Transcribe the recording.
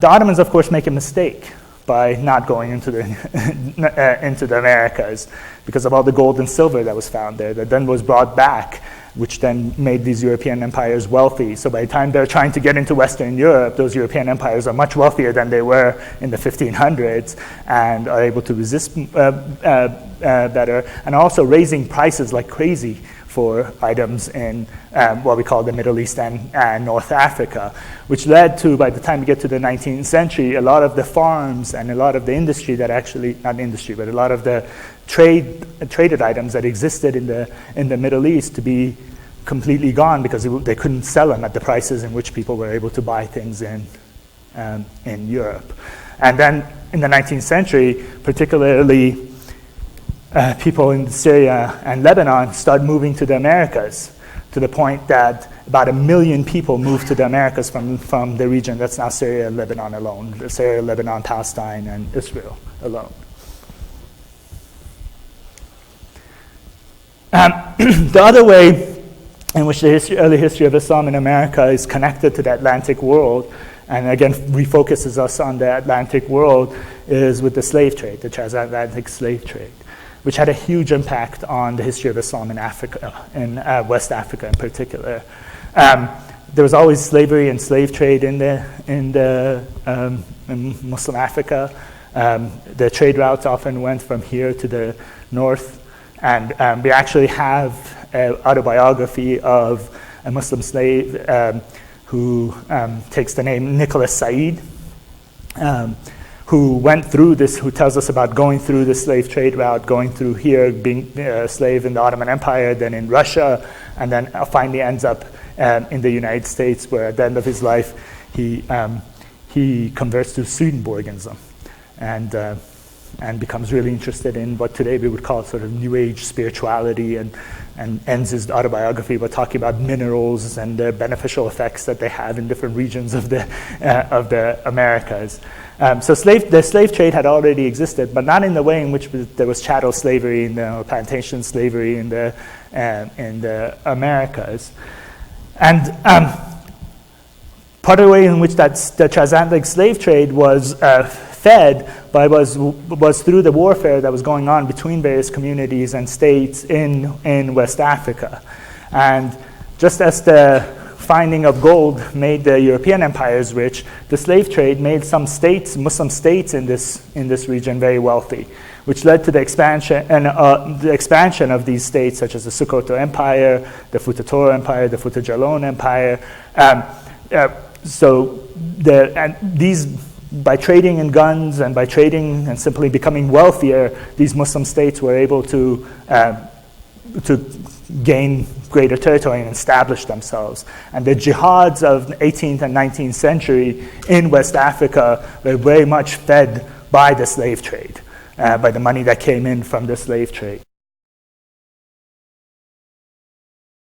The Ottomans, of course, make a mistake by not going into the into the Americas because of all the gold and silver that was found there that then was brought back, which then made these European empires wealthy. So by the time they're trying to get into Western Europe, those European empires are much wealthier than they were in the 1500s and are able to resist better, and also raising prices like crazy for items in what we call the Middle East and North Africa, which led to, by the time we get to the 19th century, a lot of the farms and a lot of the industry that actually, not industry, but a lot of the traded items that existed in the Middle East to be completely gone because they couldn't sell them at the prices in which people were able to buy things in Europe. And then in the 19th century, particularly people in Syria and Lebanon start moving to the Americas, to the point that about 1 million people moved to the Americas from the region that's now Syria and Lebanon alone, Syria, Lebanon, Palestine, and Israel alone. The other way in which the early history of Islam in America is connected to the Atlantic world, and again refocuses us on the Atlantic world, is with the slave trade, the transatlantic slave trade, which had a huge impact on the history of Islam in Africa, in West Africa in particular. There was always slavery and slave trade in Muslim Africa. The trade routes often went from here to the north, and we actually have an autobiography of a Muslim slave who takes the name Nicholas Said, who went through this, who tells us about going through the slave trade route, going through here, being a slave in the Ottoman Empire, then in Russia, and then finally ends up in the United States, where at the end of his life, he converts to Swedenborgism and becomes really interested in what today we would call sort of New Age spirituality, and ends his autobiography by talking about minerals and the beneficial effects that they have in different regions of the Americas. So the slave trade had already existed, but not in the way in which there was chattel slavery or plantation slavery in the Americas. And part of the way in which the transatlantic slave trade was fed was through the warfare that was going on between various communities and states in West Africa. And just as the finding of gold made the European empires rich, the slave trade made some states, Muslim states in this region, very wealthy, which led to the expansion of these states, such as the Sokoto Empire, the Futa Toro Empire, the Futa Jalon Empire. By trading in guns and by trading and simply becoming wealthier, these Muslim states were able to gain greater territory and establish themselves. And the jihads of the 18th and 19th century in West Africa were very much fed by the slave trade, by the money that came in from the slave trade.